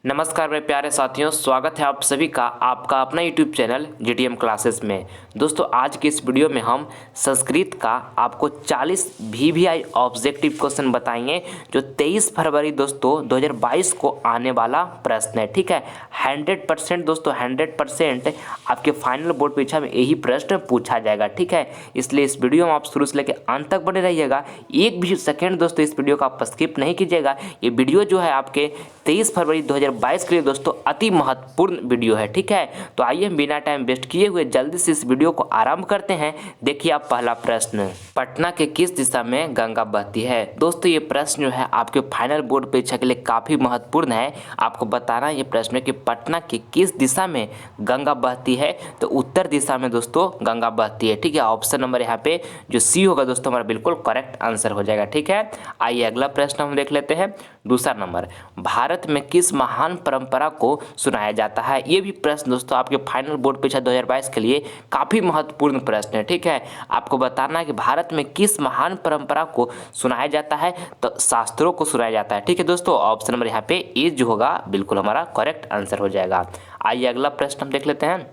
नमस्कार मेरे प्यारे साथियों, स्वागत है आप सभी का आपका अपना YouTube चैनल GTM क्लासेस में। दोस्तों आज की इस वीडियो में हम संस्कृत का आपको 40 VVI ऑब्जेक्टिव क्वेश्चन बताएंगे जो 23 फरवरी दोस्तों 2022 को आने वाला प्रश्न है। ठीक है, 100% दोस्तों 100% आपके फाइनल बोर्ड परीक्षा में यही प्रश्न पूछा जाएगा। ठीक है, इसलिए इस वीडियो में आप शुरू से लेकर अंत तक बने रहिएगा। एक भी सेकेंड दोस्तों इस वीडियो का आप स्किप नहीं कीजिएगा। ये वीडियो जो है आपके 23 फरवरी 2022 के लिए दोस्तों अति महत्वपूर्ण वीडियो है। ठीक है, तो आइए बिना टाइम वेस्ट किए हुए जल्दी से इस वीडियो को आरंभ करते हैं। देखिए आप पहला प्रश्न, पटना के किस दिशा में गंगा बहती है। दोस्तों ये प्रश्न जो है आपके फाइनल बोर्ड परीक्षा के लिए काफ़ी महत्वपूर्ण है। आपको बताना ये प्रश्न है कि पटना के किस दिशा में गंगा बहती है, तो उत्तर दिशा में दोस्तों गंगा बहती है। ठीक है, ऑप्शन नंबर यहाँ पे जो सी होगा दोस्तों हमारा बिल्कुल करेक्ट आंसर हो जाएगा। ठीक है, आइए अगला प्रश्न हम देख लेते हैं। दूसरा नंबर, भारत में किस महान परंपरा को सुनाया जाता है। ये भी प्रश्न दोस्तों आपके फाइनल बोर्ड परीक्षा 2022 के लिए काफ़ी महत्वपूर्ण प्रश्न है। ठीक है, आपको बताना है कि भारत में किस महान परंपरा को सुनाया जाता है, तो शास्त्रों को सुनाया जाता है। ठीक है दोस्तों, ऑप्शन नंबर यहाँ पे ए जो होगा बिल्कुल हमारा करेक्ट आंसर हो जाएगा। आइए अगला प्रश्न हम देख लेते हैं।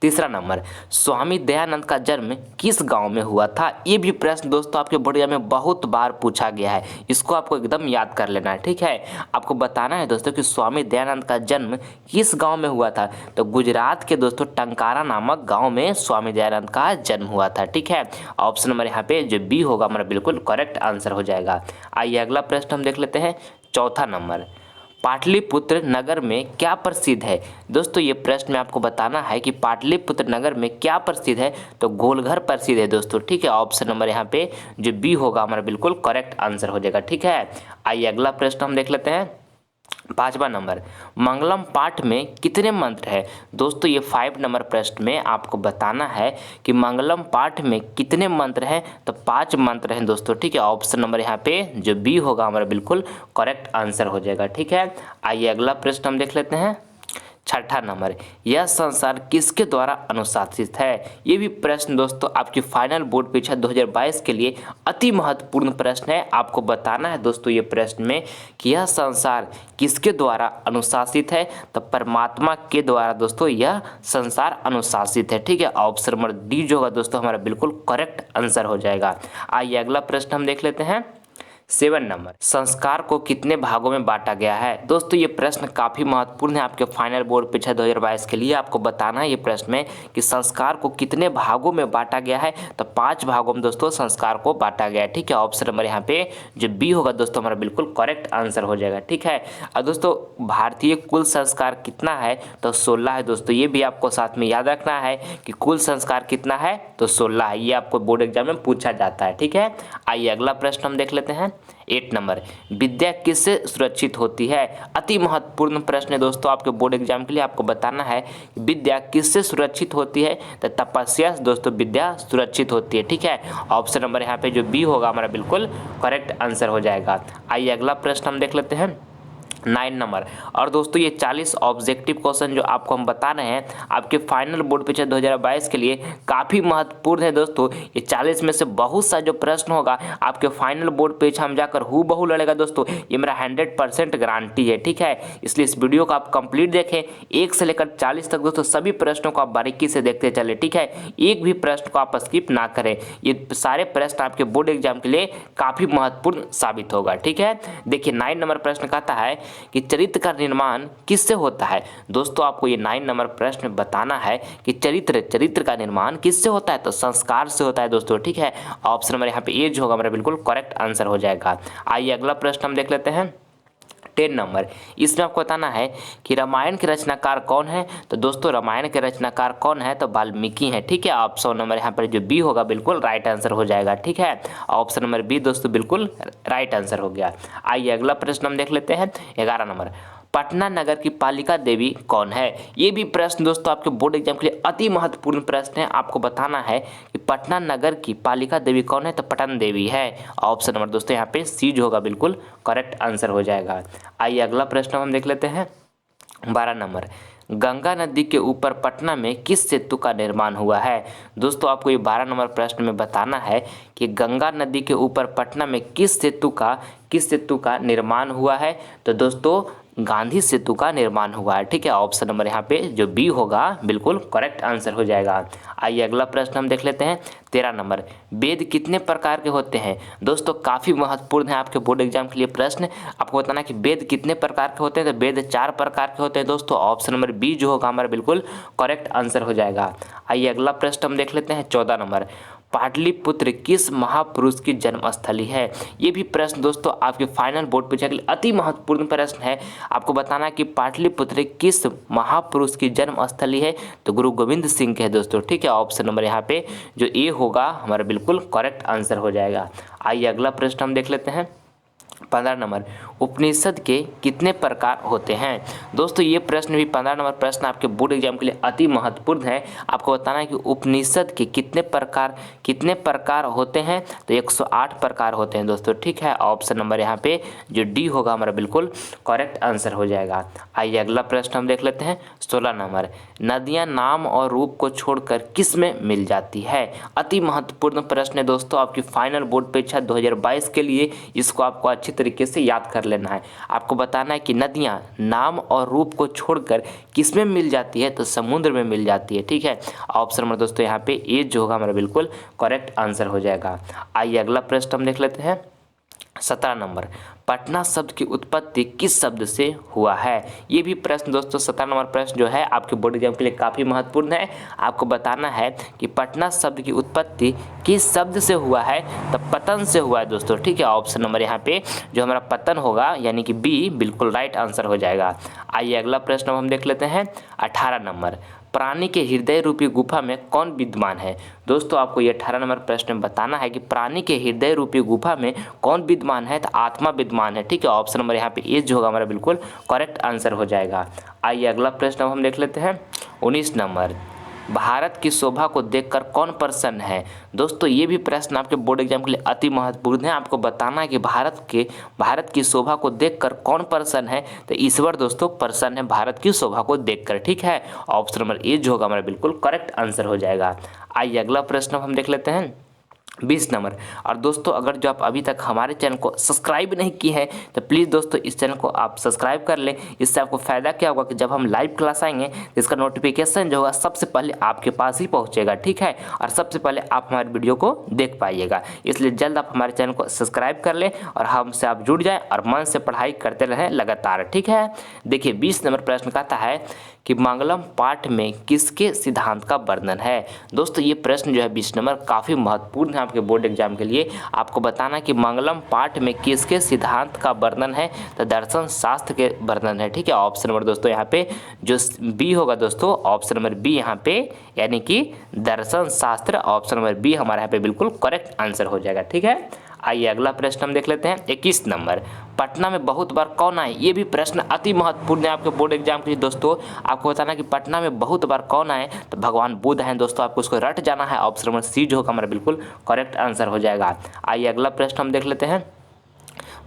तीसरा नंबर, स्वामी दयानंद का जन्म किस गांव में हुआ था। ये भी प्रश्न दोस्तों आपके बोर्ड एग्जाम में बहुत बार पूछा गया है, इसको आपको एकदम याद कर लेना है। ठीक है, आपको बताना है दोस्तों कि स्वामी दयानंद का जन्म किस गांव में हुआ था, तो गुजरात के दोस्तों टंकारा नामक गांव में स्वामी दयानंद का जन्म हुआ था। ठीक है, ऑप्शन नंबर यहाँ पे जो बी होगा हमारा बिल्कुल करेक्ट आंसर हो जाएगा। आइए अगला प्रश्न हम देख लेते हैं। चौथा नंबर, पाटलिपुत्र नगर में क्या प्रसिद्ध है। दोस्तों ये प्रश्न में आपको बताना है कि पाटलिपुत्र नगर में क्या प्रसिद्ध है, तो गोलघर प्रसिद्ध है दोस्तों। ठीक है, ऑप्शन नंबर यहाँ पे जो बी होगा हमारा बिल्कुल करेक्ट आंसर हो जाएगा। ठीक है, आइए अगला प्रश्न हम देख लेते हैं। पांचवा नंबर, मंगलम पाठ में कितने मंत्र है। दोस्तों ये 5 नंबर प्रश्न में आपको बताना है कि मंगलम पाठ में कितने मंत्र हैं, तो 5 मंत्र हैं दोस्तों। ठीक है, ऑप्शन नंबर यहाँ पे जो बी होगा हमारा बिल्कुल करेक्ट आंसर हो जाएगा। ठीक है, आइए अगला प्रश्न हम देख लेते हैं। छठा नंबर, यह संसार किसके द्वारा अनुशासित है। ये भी प्रश्न दोस्तों आपकी फाइनल बोर्ड परीक्षा 2022 के लिए अति महत्वपूर्ण प्रश्न है। आपको बताना है दोस्तों ये प्रश्न में कि यह संसार किसके द्वारा अनुशासित है, तो परमात्मा के द्वारा दोस्तों यह संसार अनुशासित है। ठीक है, ऑप्शन नंबर डी जो होगा दोस्तों हमारा बिल्कुल करेक्ट आंसर हो जाएगा। आइए अगला प्रश्न हम देख लेते हैं। 7 नंबर, संस्कार को कितने भागों में बांटा गया है। दोस्तों ये प्रश्न काफ़ी महत्वपूर्ण है आपके फाइनल बोर्ड परीक्षा 2022 के लिए। आपको बताना है ये प्रश्न में कि संस्कार को कितने भागों में बांटा गया है, तो 5 भागों में दोस्तों संस्कार को बांटा गया है। ठीक है, ऑप्शन नंबर यहाँ पे जो बी होगा दोस्तों हमारा बिल्कुल करेक्ट आंसर हो जाएगा। ठीक है, और दोस्तों भारतीय कुल संस्कार कितना है, तो 16 है दोस्तों। ये भी आपको साथ में याद रखना है कि कुल संस्कार कितना है, तो 16 है। ये आपको बोर्ड एग्जाम में पूछा जाता है। ठीक है, आइए अगला प्रश्न हम देख लेते हैं। 8 नंबर, विद्या किससे सुरक्षित होती है। अति महत्वपूर्ण प्रश्न है दोस्तों आपके बोर्ड एग्जाम के लिए। आपको बताना है कि विद्या किससे सुरक्षित होती है, तो तपस्या से दोस्तों विद्या सुरक्षित होती है। ठीक है, ऑप्शन नंबर यहाँ पे जो बी होगा हमारा बिल्कुल करेक्ट आंसर हो जाएगा। आइए अगला प्रश्न हम देख लेते हैं। 9 नंबर, और दोस्तों ये 40 ऑब्जेक्टिव क्वेश्चन जो आपको हम बता रहे हैं आपके फाइनल बोर्ड परीक्षा 2022 के लिए काफ़ी महत्वपूर्ण है दोस्तों। ये 40 में से बहुत सा जो प्रश्न होगा आपके फाइनल बोर्ड परीक्षा में जाकर हूबहू लड़ेगा दोस्तों, ये मेरा 100% गारंटी है। ठीक है, इसलिए इस वीडियो को आप कंप्लीट देखें, 1 से लेकर 40 तक दोस्तों सभी प्रश्नों को आप बारीकी से देखते चले। ठीक है, एक भी प्रश्न को आप स्किप ना करें, ये सारे प्रश्न आपके बोर्ड एग्जाम के लिए काफ़ी महत्वपूर्ण साबित होगा। ठीक है, देखिए 9 नंबर प्रश्न कहता है कि चरित्र का निर्माण किससे होता है। दोस्तों आपको ये 9 नंबर प्रश्न बताना है कि चरित्र का निर्माण किससे होता है, तो संस्कार से होता है दोस्तों। ठीक है, ऑप्शन नंबर यहाँ पे ए जो होगा हमारा बिल्कुल करेक्ट आंसर हो जाएगा। आइए अगला प्रश्न हम देख लेते हैं। 10 नंबर, इसमें आपको बताना है कि रामायण के रचनाकार कौन है, तो दोस्तों रामायण के रचनाकार कौन है, तो वाल्मीकि है। ठीक है, ऑप्शन नंबर यहाँ पर जो बी होगा बिल्कुल राइट आंसर हो जाएगा। ठीक है, ऑप्शन नंबर बी दोस्तों बिल्कुल राइट आंसर हो गया। आइए अगला प्रश्न हम देख लेते हैं। 11 नंबर, पटना नगर की पालिका देवी कौन है। ये भी प्रश्न दोस्तों आपके बोर्ड एग्जाम के लिए अति महत्वपूर्ण प्रश्न है। आपको बताना है कि पटना नगर की पालिका देवी कौन है, तो पटन देवी है। ऑप्शन नंबर दोस्तों यहाँ पे सी जो होगा बिल्कुल करेक्ट आंसर हो जाएगा। आइए अगला प्रश्न हम देख लेते हैं। 12 नंबर, गंगा नदी के ऊपर पटना में किस सेतु का निर्माण हुआ है। दोस्तों आपको ये 12 नंबर प्रश्न में बताना है कि गंगा नदी के ऊपर पटना में किस सेतु का निर्माण हुआ है, तो दोस्तों गांधी सेतु का निर्माण हुआ है। ठीक है, ऑप्शन नंबर यहाँ पे जो बी होगा बिल्कुल करेक्ट आंसर हो जाएगा। आइए अगला प्रश्न हम देख लेते हैं 13 नंबर। वेद कितने प्रकार के होते हैं? दोस्तों काफ़ी महत्वपूर्ण है आपके बोर्ड एग्जाम के लिए प्रश्न। आपको बताना कि वेद कितने प्रकार के होते हैं, तो वेद 4 प्रकार के होते हैं दोस्तों। ऑप्शन नंबर बी जो होगा हमारा बिल्कुल करेक्ट आंसर हो जाएगा। आइए अगला प्रश्न हम देख लेते हैं 14 नंबर। पाटलिपुत्र किस महापुरुष की जन्मस्थली है? ये भी प्रश्न दोस्तों आपके फाइनल बोर्ड परीक्षा के लिए अति महत्वपूर्ण प्रश्न है। आपको बताना है कि पाटलिपुत्र किस महापुरुष की जन्मस्थली है, तो गुरु गोविंद सिंह के है दोस्तों। ठीक है, ऑप्शन नंबर यहाँ पे जो ए होगा हमारा बिल्कुल करेक्ट आंसर हो जाएगा। आइए अगला प्रश्न हम देख लेते हैं 15 नंबर। उपनिषद के कितने प्रकार होते हैं? दोस्तों ये प्रश्न भी 15 नंबर प्रश्न आपके बोर्ड एग्जाम के लिए अति महत्वपूर्ण है। आपको बताना है कि उपनिषद के कितने प्रकार होते हैं, तो 108 प्रकार होते हैं दोस्तों। ठीक है, ऑप्शन नंबर यहाँ पे जो डी होगा हमारा बिल्कुल करेक्ट आंसर हो जाएगा। आइए अगला प्रश्न हम देख लेते हैं 16 नंबर। नदियाँ नाम और रूप को छोड़कर किस में मिल जाती है? अति महत्वपूर्ण प्रश्न है दोस्तों आपकी फाइनल बोर्ड परीक्षा 2022 के लिए। इसको आपको अच्छी तरीके से याद कर लेना है। आपको बताना है कि नदियाँ नाम और रूप को छोड़कर किस में मिल जाती है, तो समुद्र में मिल जाती है। ठीक है, ऑप्शन नंबर दोस्तों यहाँ पे ए जो होगा हमारा बिल्कुल करेक्ट आंसर हो जाएगा। आइए अगला प्रश्न हम देख लेते हैं 17 नंबर। पटना शब्द की उत्पत्ति किस शब्द से हुआ है? ये भी प्रश्न दोस्तों 17 नंबर प्रश्न जो है आपके बोर्ड एग्जाम के लिए काफ़ी महत्वपूर्ण है। आपको बताना है कि पटना शब्द की उत्पत्ति किस शब्द से हुआ है, तो पतन से हुआ है दोस्तों। ठीक है, ऑप्शन नंबर यहाँ पे जो हमारा पतन होगा यानी कि बी बिल्कुल राइट आंसर हो जाएगा। आइए अगला प्रश्न हम देख लेते हैं 18 नंबर। प्राणी के हृदय रूपी गुफा में कौन विद्यमान है? दोस्तों आपको ये 18 नंबर प्रश्न में बताना है कि प्राणी के हृदय रूपी गुफा में कौन विद्यमान है, तो आत्मा विद्यमान है। ठीक है, ऑप्शन नंबर यहाँ पे ए जो होगा हमारा बिल्कुल करेक्ट आंसर हो जाएगा। आइए अगला प्रश्न हम देख लेते हैं 19 नंबर। भारत की शोभा को देखकर कौन प्रसन्न है? दोस्तों ये भी प्रश्न आपके बोर्ड एग्जाम के लिए अति महत्वपूर्ण है। आपको बताना है कि भारत की शोभा को देखकर कौन प्रसन्न है, तो ईश्वर दोस्तों प्रसन्न है भारत की शोभा को देखकर। ठीक है, ऑप्शन नंबर ए जो होगा हमारा बिल्कुल करेक्ट आंसर हो जाएगा। आइए अगला प्रश्न हम देख लेते हैं 20 नंबर। और दोस्तों अगर जो आप अभी तक हमारे चैनल को सब्सक्राइब नहीं किए हैं, तो प्लीज़ दोस्तों इस चैनल को आप सब्सक्राइब कर लें। इससे आपको फ़ायदा क्या होगा कि जब हम लाइव क्लास आएंगे तो इसका नोटिफिकेशन जो होगा सबसे पहले आपके पास ही पहुंचेगा। ठीक है, और सबसे पहले आप हमारे वीडियो को देख पाइएगा। इसलिए जल्द आप हमारे चैनल को सब्सक्राइब कर लें और हमसे आप जुड़ जाएँ और मन से पढ़ाई करते रहें लगातार। ठीक है, देखिए 20 नंबर प्रश्न कहता है कि मंगलम पाठ में किसके सिद्धांत का वर्णन है? दोस्तों ये प्रश्न जो है 20 नंबर काफ़ी महत्वपूर्ण है आपके बोर्ड एग्जाम के लिए। आपको बताना कि मंगलम पाठ में किसके सिद्धांत का वर्णन है, तो दर्शन शास्त्र के वर्णन है। ठीक है, ऑप्शन नंबर दोस्तों यहाँ पे जो बी होगा दोस्तों, ऑप्शन नंबर बी यहाँ पे यानी कि दर्शन शास्त्र, ऑप्शन नंबर बी हमारे यहाँ पे बिल्कुल करेक्ट आंसर हो जाएगा। ठीक है, आइए अगला प्रश्न हम देख लेते हैं 21 नंबर। पटना में बहुत बार कौन आए? ये भी प्रश्न अति महत्वपूर्ण है आपके बोर्ड एग्जाम के लिए दोस्तों। आपको बताना कि पटना में बहुत बार कौन आए, तो भगवान बुद्ध हैं दोस्तों। आपको उसको रट जाना है, ऑप्शन नंबर सी जो होगा हमारा बिल्कुल करेक्ट आंसर हो जाएगा। आइए अगला प्रश्न हम देख लेते हैं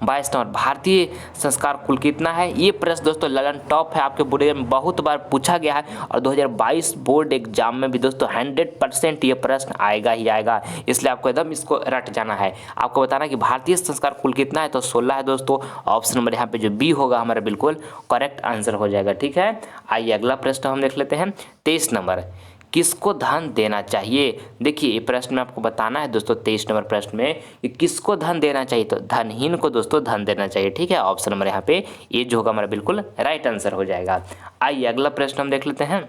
22 नंबर। भारतीय संस्कार कुल कितना है? ये प्रश्न दोस्तों लगन टॉप है आपके बोर्ड एग्जाम में, बहुत बार पूछा गया है और 2022 बोर्ड एग्जाम में भी दोस्तों 100% ये प्रश्न आएगा ही आएगा। इसलिए आपको एकदम इसको रट जाना है। आपको बताना कि भारतीय संस्कार कुल कितना है, तो 16 है दोस्तों। ऑप्शन नंबर यहाँ पे जो बी होगा हमारा बिल्कुल करेक्ट आंसर हो जाएगा। ठीक है, आइए अगला प्रश्न हम देख लेते हैं 23 नंबर। किसको धन देना चाहिए? देखिए ये प्रश्न में आपको बताना है दोस्तों 23 नंबर प्रश्न में कि किसको धन देना चाहिए, तो धनहीन को दोस्तों धन देना चाहिए। ठीक है, ऑप्शन नंबर यहाँ पे ये जो होगा हमारा बिल्कुल राइट आंसर हो जाएगा। आइए अगला प्रश्न हम देख लेते हैं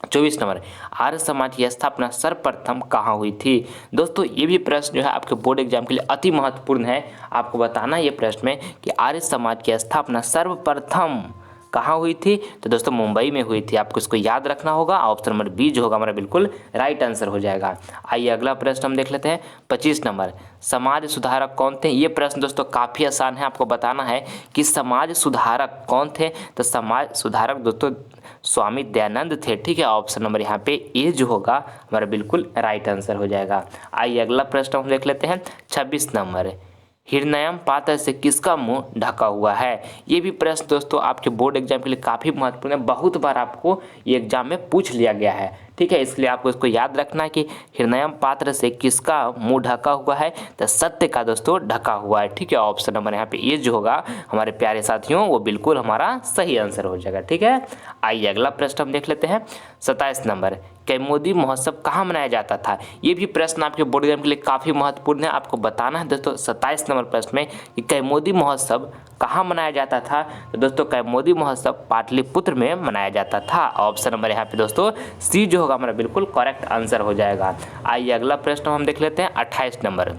24 नंबर। आर्य समाज की स्थापना सर्वप्रथम कहाँ हुई थी? दोस्तों ये भी प्रश्न जो है आपके बोर्ड एग्जाम के लिए अति महत्वपूर्ण है। आपको बताना ये प्रश्न में कि आर्य समाज की स्थापना सर्वप्रथम कहाँ हुई थी, तो दोस्तों मुंबई में हुई थी। आपको इसको याद रखना होगा, ऑप्शन नंबर बी जो होगा हमारा बिल्कुल राइट आंसर हो जाएगा। आइए अगला प्रश्न हम देख लेते हैं 25 नंबर। समाज सुधारक कौन थे? ये प्रश्न दोस्तों काफ़ी आसान है। आपको बताना है कि समाज सुधारक कौन थे, तो समाज सुधारक दोस्तों स्वामी दयानंद थे। ठीक है, ऑप्शन नंबर यहाँ पे ए जो होगा हमारा बिल्कुल राइट आंसर हो जाएगा। आइए अगला प्रश्न हम देख लेते हैं 26 नंबर। हिरण्यम पात्र से किसका मुंह ढका हुआ है? ये भी प्रश्न दोस्तों आपके बोर्ड एग्जाम के लिए काफ़ी महत्वपूर्ण है। बहुत बार आपको ये एग्जाम में पूछ लिया गया है। ठीक है। इसलिए आपको इसको याद रखना है कि हृदयम पात्र से किसका मुंह ढका हुआ है, तो सत्य का दोस्तों ढका हुआ है। ठीक है, ऑप्शन नंबर यहाँ पे ये जो होगा हमारे प्यारे साथियों वो बिल्कुल हमारा सही आंसर हो जाएगा। ठीक है, आइए अगला प्रश्न हम देख लेते हैं। 27 नंबर, कैमोदी महोत्सव कहाँ मनाया जाता था? ये भी प्रश्न आपके बोर्ड एग्जाम के लिए काफ़ी महत्वपूर्ण है। आपको बताना है दोस्तों 27 नंबर प्रश्न में कि कैमोदी महोत्सव कहाँ मनाया जाता था। तो दोस्तों कैमोदी महोत्सव पाटलिपुत्र में मनाया जाता था। ऑप्शन नंबर यहाँ पे दोस्तों सी जो होगा हमारा बिल्कुल करेक्ट आंसर हो जाएगा। आइए अगला प्रश्न हम देख लेते हैं। 28 नंबर,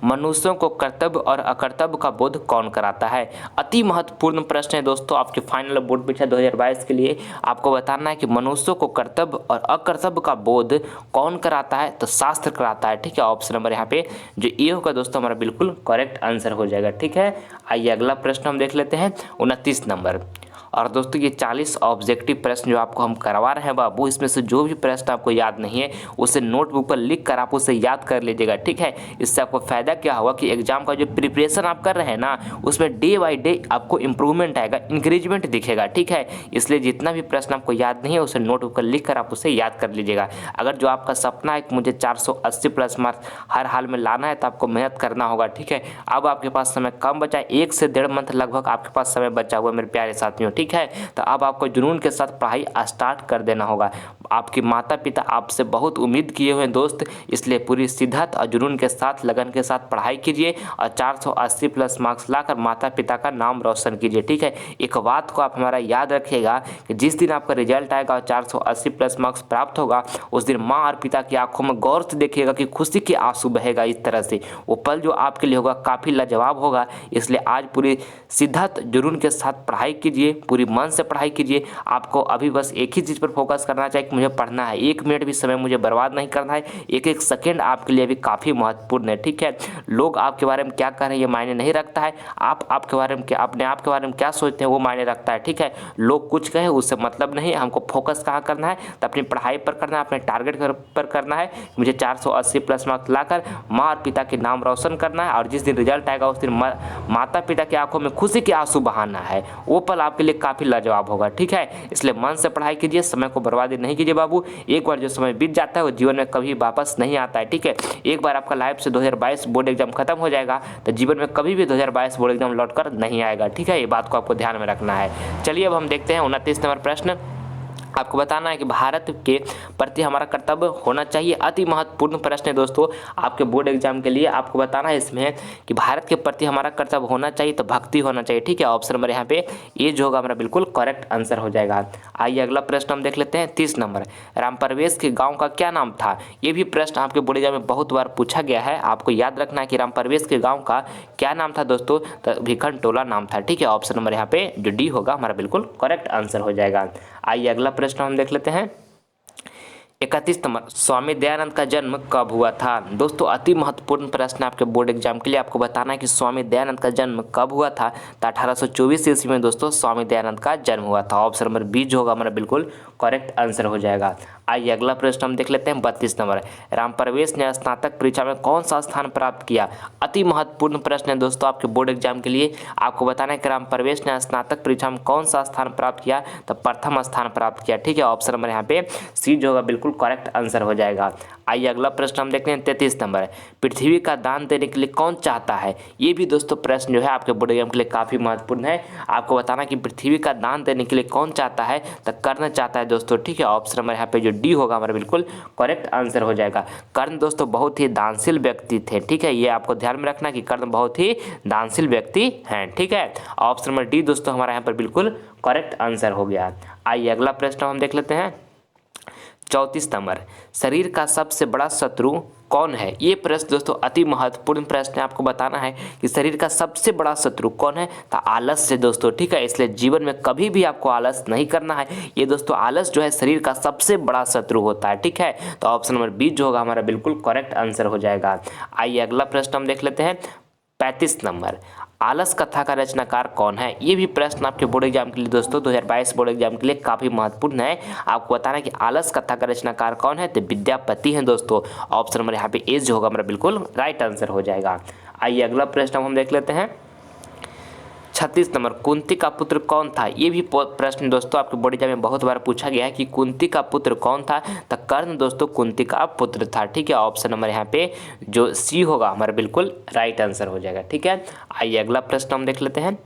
मनुष्यों को कर्तव्य और अकर्तव्य का बोध कौन कराता है? अति महत्वपूर्ण प्रश्न है दोस्तों आपके फाइनल बोर्ड परीक्षा 2022 के लिए। आपको बताना है कि मनुष्यों को कर्तव्य और अकर्तव्य का बोध कौन कराता है, तो शास्त्र कराता है। ठीक है, ऑप्शन नंबर यहाँ पे जो ए होगा दोस्तों हमारा बिल्कुल करेक्ट आंसर हो जाएगा। ठीक है, आइए अगला प्रश्न हम देख लेते हैं। 29 नंबर, और दोस्तों ये 40 ऑब्जेक्टिव प्रश्न जो आपको हम करवा रहे हैं बाबू, इसमें से जो भी प्रश्न आपको याद नहीं है उसे नोटबुक पर लिख कर आप उसे याद कर लीजिएगा। ठीक है, इससे आपको फायदा क्या होगा कि एग्जाम का जो प्रिपरेशन आप कर रहे हैं ना उसमें डे बाय डे आपको इंप्रूवमेंट आएगा, इंक्रीजमेंट दिखेगा। ठीक है, इसलिए जितना भी प्रश्न आपको याद नहीं है उसे नोटबुक पर लिख कर आप उसे याद कर लीजिएगा। अगर जो आपका सपना है कि मुझे 480 प्लस मार्क्स हर हाल में लाना है तो आपको मेहनत करना होगा। ठीक है, अब आपके पास समय कम बचा है, 1 से 1.5 मंथ लगभग आपके पास समय बचा हुआ है मेरे प्यारे साथियों। ठीक है, तो अब आपको जुनून के साथ पढ़ाई स्टार्ट कर देना होगा। आपके माता पिता आपसे बहुत उम्मीद किए हुए हैं दोस्त, इसलिए पूरी शिद्दत और जुनून के साथ लगन के साथ पढ़ाई कीजिए और 480 प्लस मार्क्स लाकर माता पिता का नाम रोशन कीजिए। ठीक है, एक बात को आप हमारा याद रखिएगा कि जिस दिन आपका रिजल्ट आएगा और 480 प्लस मार्क्स प्राप्त होगा उस दिन माँ और पिता की आंखों में गौर से देखिएगा कि खुशी के आंसू बहेगा। इस तरह से वो पल जो आपके लिए होगा काफ़ी लाजवाब होगा। इसलिए आज पूरी शिद्दत जुनून के साथ पढ़ाई कीजिए, पूरी मन से पढ़ाई कीजिए। आपको अभी बस एक ही चीज़ पर फोकस करना चाहिए कि मुझे पढ़ना है, 1 मिनट भी समय मुझे बर्बाद नहीं करना है। एक एक सेकंड आपके लिए भी काफ़ी महत्वपूर्ण है। ठीक है, लोग आपके बारे में क्या कह रहे हैं ये मायने नहीं रखता है, आप आपके बारे में क्या, अपने आप के बारे में क्या सोचते हैं वो मायने रखता है। ठीक है, लोग कुछ कहे उससे मतलब नहीं है, हमको फोकस कहाँ करना है, तो अपनी पढ़ाई पर करना है, अपने टारगेट पर करना है। मुझे 480 प्लस मार्क्स लाकर माँ और पिता के नाम रोशन करना है और जिस दिन रिजल्ट आएगा उस दिन माता पिता की आंखों में खुशी के आंसू बहाना है। वो पल आपके लिए काफ़ी लाजवाब होगा। ठीक है, इसलिए मन से पढ़ाई कीजिए, समय को बर्बादी नहीं कीजिए बाबू। एक बार जो समय बीत जाता है वो जीवन में कभी वापस नहीं आता है। ठीक है, एक बार आपका लाइफ से 2022 बोर्ड एग्जाम खत्म हो जाएगा तो जीवन में कभी भी 2022 बोर्ड एग्जाम लौटकर नहीं आएगा। ठीक है, ये बात को आपको ध्यान में रखना है। चलिए अब हम देखते हैं 29 नंबर प्रश्न। आपको बताना है कि भारत के प्रति हमारा कर्तव्य होना चाहिए। अति महत्वपूर्ण प्रश्न है दोस्तों आपके बोर्ड एग्जाम के लिए। आपको बताना है इसमें कि भारत के प्रति हमारा कर्तव्य होना चाहिए तो भक्ति होना चाहिए। ठीक है, ऑप्शन नंबर यहाँ पे ये जो होगा हमारा बिल्कुल करेक्ट आंसर हो जाएगा। आइए अगला प्रश्न हम देख लेते हैं। 30 नंबर, रामप्रवेश के गाँव का क्या नाम था? ये भी प्रश्न आपके बोर्ड एग्जाम में बहुत बार पूछा गया है। आपको याद रखना है कि रामप्रवेश के गाँव का क्या नाम था दोस्तों, तो भिखन टोला नाम था। ठीक है, ऑप्शन नंबर यहाँ पे जो डी होगा हमारा बिल्कुल करेक्ट आंसर हो जाएगा। आइए अगला प्रश्न हम देख लेते हैं। 31 नंबर, स्वामी दयानंद का जन्म कब हुआ था? दोस्तों अति महत्वपूर्ण प्रश्न आपके बोर्ड एग्जाम के लिए। आपको बताना है कि स्वामी दयानंद का जन्म कब हुआ था, तो 1824 ईस्वी में दोस्तों स्वामी दयानंद का जन्म हुआ था। ऑप्शन नंबर बी जो होगा हमारा बिल्कुल करेक्ट आंसर हो जाएगा। आइए अगला प्रश्न हम देख लेते हैं। 32 नंबर, रामप्रवेश ने स्नातक परीक्षा में कौन सा स्थान प्राप्त किया? अति महत्वपूर्ण प्रश्न है दोस्तों आपके बोर्ड एग्जाम के लिए। आपको बताना है कि रामप्रवेश ने स्नातक परीक्षा में कौन सा स्थान प्राप्त किया, तो प्रथम स्थान प्राप्त किया। ठीक है, ऑप्शन नंबर यहाँ पे सी जो होगा बिल्कुल करेक्ट आंसर हो जाएगा। आइए अगला प्रश्न हम देखते हैं। 33 नंबर, पृथ्वी का दान देने के लिए कौन चाहता है? ये भी दोस्तों प्रश्न जो है आपके बोर्ड एग्जाम के लिए काफ़ी महत्वपूर्ण है। आपको बताना कि पृथ्वी का दान देने के लिए कौन चाहता है, तो कर्ण चाहता है दोस्तों। ठीक है, ऑप्शन नंबर यहाँ पे जो डी होगा हमारा बिल्कुल करेक्ट आंसर हो जाएगा। कर्ण दोस्तों बहुत ही दानशील व्यक्ति थे। ठीक है, ये आपको ध्यान में रखना कि कर्ण बहुत ही दानशील व्यक्ति हैं। ठीक है, ऑप्शन नंबर डी दोस्तों हमारा यहाँ पर बिल्कुल करेक्ट आंसर हो गया। आइए अगला प्रश्न हम देख लेते हैं। 34 नंबर, शरीर का सबसे बड़ा शत्रु कौन है? ये प्रश्न दोस्तों अति महत्वपूर्ण प्रश्न है। आपको बताना है कि शरीर का सबसे बड़ा शत्रु कौन है, तो आलस है दोस्तों। ठीक है, इसलिए जीवन में कभी भी आपको आलस नहीं करना है। ये दोस्तों आलस जो है शरीर का सबसे बड़ा शत्रु होता है। ठीक है, तो ऑप्शन नंबर बी जो होगा हमारा बिल्कुल करेक्ट आंसर हो जाएगा। आइए अगला प्रश्न हम देख लेते हैं। 35 नंबर, आलस कथा का रचनाकार कौन है? ये भी प्रश्न आपके बोर्ड एग्जाम के लिए दोस्तों 2022 बोर्ड एग्जाम के लिए काफ़ी महत्वपूर्ण है। आपको बताना है कि आलस कथा का रचनाकार कौन है, तो विद्यापति हैं दोस्तों। ऑप्शन नंबर यहाँ पे ए जो होगा हमारा बिल्कुल राइट आंसर हो जाएगा। आइए अगला प्रश्न हम देख लेते हैं। 36 नंबर, कुंती का पुत्र कौन था? ये भी प्रश्न दोस्तों आपके बोर्ड एग्जाम में बहुत बार पूछा गया है कि कुंती का पुत्र कौन था। तो कर्ण दोस्तों कुंती का पुत्र था। ठीक है, ऑप्शन नंबर यहाँ पे जो सी होगा हमारा बिल्कुल राइट आंसर हो जाएगा। ठीक है, आइए अगला प्रश्न हम देख लेते हैं।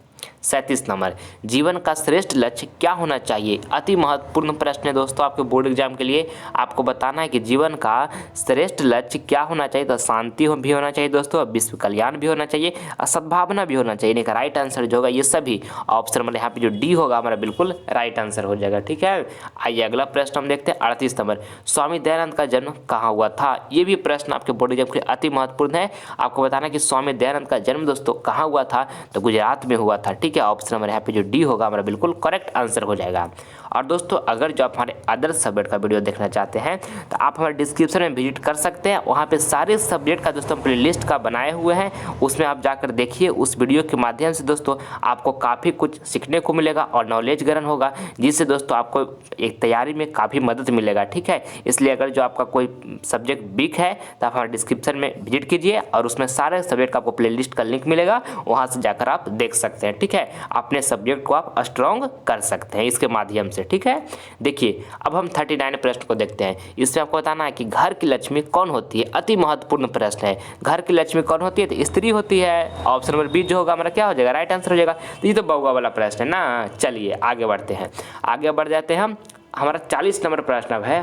37 नंबर, जीवन का श्रेष्ठ लक्ष्य क्या होना चाहिए? अति महत्वपूर्ण प्रश्न है दोस्तों आपके बोर्ड एग्जाम के लिए। आपको बताना है कि जीवन का श्रेष्ठ लक्ष्य क्या होना चाहिए। तो शांति भी होना चाहिए दोस्तों, विश्व कल्याण भी होना चाहिए, सद्भावना भी होना चाहिए। इनका राइट आंसर जो होगा ये सभी ऑप्शन मतलब यहाँ पे जो डी होगा हमारा बिल्कुल राइट आंसर हो जाएगा। ठीक है, आइए अगला प्रश्न हम देखते हैं। 38 नंबर, स्वामी दयानंद का जन्म कहाँ हुआ था? ये भी प्रश्न आपके बोर्ड एग्जाम के लिए अति महत्वपूर्ण है। आपको बताना है कि स्वामी दयानंद का जन्म दोस्तों कहाँ हुआ था? तो गुजरात में हुआ था। ठीक है, ऑप्शन नंबर यहाँ पे जो डी होगा हमारा बिल्कुल करेक्ट आंसर हो जाएगा। और दोस्तों अगर जो आप हमारे अदर सब्जेक्ट का वीडियो देखना चाहते हैं तो आप हमारे डिस्क्रिप्शन में विजिट कर सकते हैं। वहाँ पे सारे सब्जेक्ट का दोस्तों प्लेलिस्ट का बनाए हुए हैं, उसमें आप जाकर देखिए। उस वीडियो के माध्यम से दोस्तों आपको काफ़ी कुछ सीखने को मिलेगा और नॉलेज गेन होगा, जिससे दोस्तों आपको एक तैयारी में काफ़ी मदद मिलेगा। ठीक है, इसलिए अगर जो आपका कोई सब्जेक्ट वीक है तो आप हमारे डिस्क्रिप्शन में विजिट कीजिए और उसमें सारे सब्जेक्ट का आपको प्लेलिस्ट का लिंक मिलेगा, वहाँ से जाकर आप देख सकते हैं। ठीक है, अपने सब्जेक्ट को आप स्ट्रॉन्ग कर सकते हैं इसके माध्यम से। ठीक है, देखिए अब हम 39 प्रश्न को देखते हैं। इसमें आपको बताना है कि घर की लक्ष्मी कौन होती है? अति महत्वपूर्ण प्रश्न है। घर की लक्ष्मी कौन होती है? तो स्त्री होती है। ऑप्शन नंबर बी जो होगा हमारा क्या हो जाएगा? राइट आंसर हो जाएगा। तो ये तो बहुआ वाला प्रश्न है ना। चलिए आगे बढ़ते हैं, आगे बढ़ जाते हैं हम। हमारा 40 नंबर प्रश्न अब है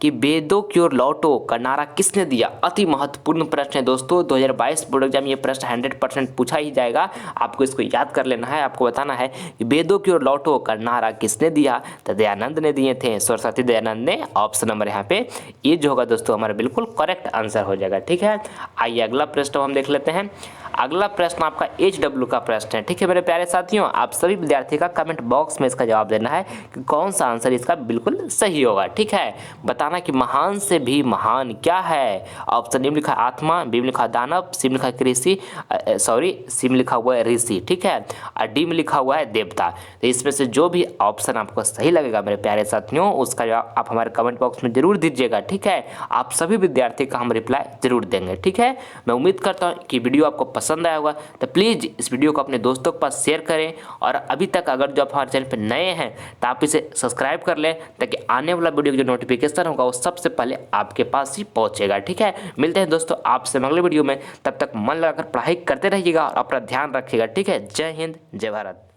कि वेदों की ओर लौटो का नारा किसने दिया? अति महत्वपूर्ण प्रश्न है दोस्तों। 2022 बोर्ड एग्जाम ये प्रश्न 100% पूछा ही जाएगा। आपको इसको याद कर लेना है। आपको बताना है कि वेदों की ओर लौटो का नारा किसने दिया? तो दयानंद ने दिए थे, सरस्वती दयानंद ने। ऑप्शन नंबर यहाँ पे ये जो होगा दोस्तों हमारा बिल्कुल करेक्ट आंसर हो जाएगा। ठीक है, आइए अगला प्रश्न हम देख लेते हैं। अगला प्रश्न आपका HW का प्रश्न है। ठीक है मेरे प्यारे साथियों, आप सभी विद्यार्थी का कमेंट बॉक्स में इसका जवाब देना है कि कौन सा आंसर इसका बिल्कुल सही होगा। ठीक है, बताना कि महान से भी महान क्या है? ऑप्शन ए में लिखा आत्मा, बी में लिखा दानव, सी में लिखा कृषि, सी में लिखा हुआ है ऋषि। ठीक है, और डी में लिखा हुआ है देवता। तो इसमें से जो भी ऑप्शन आपको सही लगेगा मेरे प्यारे साथियों, उसका जवाब आप हमारे कमेंट बॉक्स में जरूर दीजिएगा। ठीक है, आप सभी विद्यार्थी का हम रिप्लाई जरूर देंगे। ठीक है, मैं उम्मीद करता हूँ कि वीडियो आपको पसंद आया होगा। तो प्लीज़ इस वीडियो को अपने दोस्तों के पास शेयर करें, और अभी तक अगर जो आप हमारे चैनल पर नए हैं तो आप इसे सब्सक्राइब कर लें, ताकि आने वाला वीडियो का जो नोटिफिकेशन होगा वो सबसे पहले आपके पास ही पहुंचेगा। ठीक है, मिलते हैं दोस्तों आपसे अगले वीडियो में। तब तक मन लगाकर पढ़ाई करते रहिएगा और अपना ध्यान रखिएगा। ठीक है, जय हिंद, जय भारत।